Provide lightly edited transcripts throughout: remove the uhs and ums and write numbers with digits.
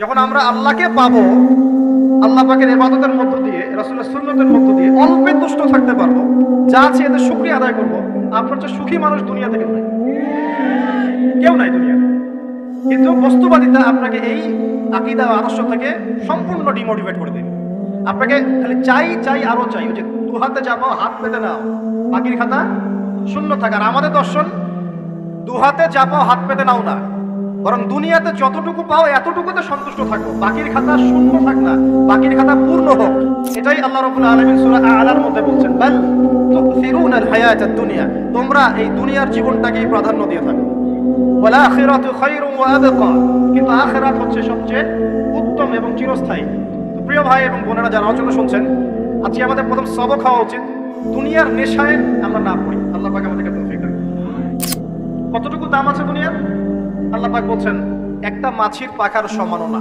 যখন আমরা আল্লাহকে পাবো, আল্লাহ পাকের ইবাদতের মধ্য দিয়ে, রাসূলের সুন্নতের মধ্য দিয়ে অল্পে তুষ্ট থাকতে পারবো, যা আছে এতে শুকরিয়া আদায় করবো, আপনার চেয়ে সুখী মানুষ দুনিয়া থেকে নাই, কেউ নাই দুনিয়া। কিন্তু বস্তুবাদিতা আপনাকে এই আকীদা ও আদর্শ থেকে সম্পূর্ণ ডিমোটিভেট করে দেবে। আপনাকে খালি চাই চাই আরো চাই, ওই যে দু হাতে যাবো হাত পেতে নাও, বাকির খাতা শূন্য থাকার। আমাদের দর্শন দু হাতে যাবো হাত পেতে নাও না, বরং দুনিয়াতে যতটুকু পাও এতটুকুতে সন্তুষ্ট থাকো, বাকির খাতা শূন্য থাক না, বাকির খাতা পূর্ণ হোক। এটাই আল্লাহ রাব্বুল আলামিন সূরা আ'লার মধ্যে বলছেন, বাল তুসিরুনাল হায়াতাদ দুনিয়া, তোমরা এই দুনিয়ার জীবনটাকেই প্রাধান্য দিয়ে থাকো। ওয়াল আখিরাতু খায়রুন ওয়া আবকা, কিন্তু আখিরাত হচ্ছে সবচেয়ে উত্তম এবং চিরস্থায়ী। তো প্রিয় ভাই এবং বোনেরা যারা আলোচনা শুনছেন, আজকে আমাদের প্রথম সবক হওয়া উচিত দুনিয়ার নেশায় আমরা না পড়ি। আল্লাহ পাক আমাদেরকে তৌফিক দান। কতটুকু দাম আছে দুনিয়ার? আল্লাহ পাক বলছেন একটা মাছির পাখার সমানও না।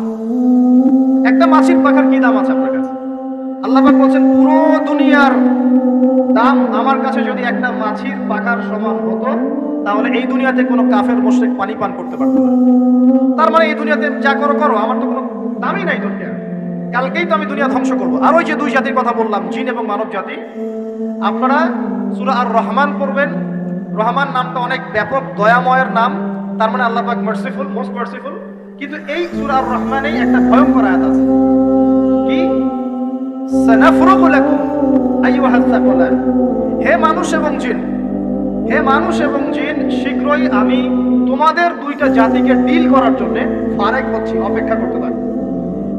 একটা মাছির পাখার কি দাম আছে আপনার কাছে? আল্লাহ পাক বলছেন পুরো দুনিয়ার দাম আমার কাছে যদি একটা মাছির পাখার সমান হতো, তাহলে এই দুনিয়াতে কোনো কাফের মুশরিক পানি পান করতে পারতো না। তার মানে এই দুনিয়াতে যা করো করো, আমার তো কোনো দামই নাই দুনিয়া, কালকেই তো আমি দুনিয়া ধ্বংস করবো। আর ওই যে দুই জাতির কথা বললাম, জিন এবং মানব জাতি, আপনারা সূরা আর রহমান পড়বেন। রহমান নামটা অনেক ব্যাপক দয়াময়ের নাম, তার মানে আল্লাহ পাক মার্সিফুল, মোস্ট মার্সিফুল। কিন্তু এই সূরা আর রহমানেই একটা ভয়ঙ্কর আয়াত আছে, কি সানাফরুগু লাকুম আইয়ুহাস সাকলান, হে মানুষ এবং জিন, হে মানুষ এবং জিন, শীঘ্রই আমি তোমাদের দুইটা জাতিকে ডিল করার জন্য ফারেক হচ্ছি, অপেক্ষা করতে থাকো।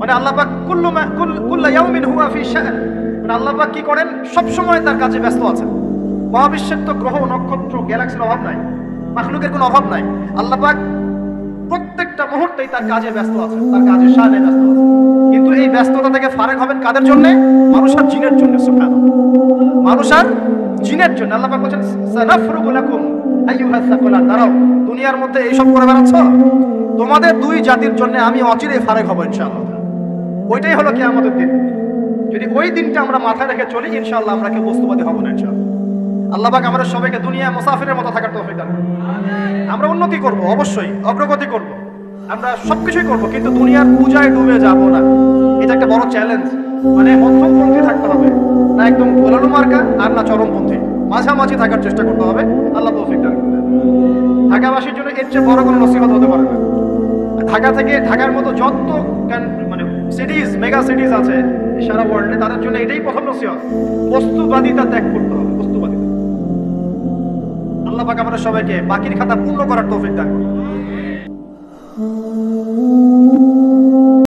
মানে আল্লাহ পাক কুল্লু ইয়াউমিন হুয়া ফি শাআন, মানে আল্লাহ পাক কি করেন, সব সময় তার কাজে ব্যস্ত আছেন। মহাবিশ্বের তো গ্রহ নক্ষত্র গ্যালাক্সির অভাব নাই, মাখলুকের কোনো অভাব নাই। আল্লাহ পাক প্রত্যেকটা মুহূর্তেই তার কাজে ব্যস্ত আছেন, তার কাজের শানে ব্যস্ত আছেন। কিন্তু এই ব্যস্ততা থেকে ফারেক হবেন কাদের জন্য? মানুষ আর জিনের জন্য। সুবহানাল্লাহ, মানুষ আর জিনের জন্য। আল্লাহ পাক বলেন সানাফরুগু লাকুম আইয়ুহাস সাকলান, দাঁড়াও, দুনিয়ার মধ্যে এইসব করে বেড়াচ্ছ, তোমাদের দুই জাতির জন্য আমি অচিরেই ফারেক হব ইনশাআল্লাহ। ওইটাই হলো কিয়ামতের দিন। যদি ওই দিনটা আমরা মাথায় রেখে চলি, ইনশাআল্লাহ আমরা কেউ বস্তুবাদী হব না ইনশাআল্লাহ। আল্লাহ পাক আমাদের সবাইকে দুনিয়া মুসাফিরের মতো থাকার তৌফিক দান করুন। আমরা উন্নতি করব, অবশ্যই অগ্রগতি করব, আমরা সবকিছুই করব, কিন্তু দুনিয়ার পূজায় ডুবে যাব না। এটা একটা বড় চ্যালেঞ্জ। মানে মধ্যমপন্থী থাকতে হবে, না একদম গোলালু মার্কা আর না চরমপন্থী, মাঝামাঝি থাকার চেষ্টা করতে হবে। আল্লাহ তৌফিক দান করুন। ঢাকাবাসীর জন্য এর চেয়ে বড় কোনো নসিহত হতে পারে না। ঢাকা থেকে, ঢাকার মতো যত মানে সিটিজ, মেগা সিটিজ আছে সারা ওয়ার্ল্ডে, তাদের জন্য এটাই প্রথম নসিহত, বস্তুবাদিতা ত্যাগ করতে হবে, বস্তুবাদিতা। আল্লাহ পাক আমাদের সবাইকে বাকির খাতা পূর্ণ করার তৌফিক দান করুন।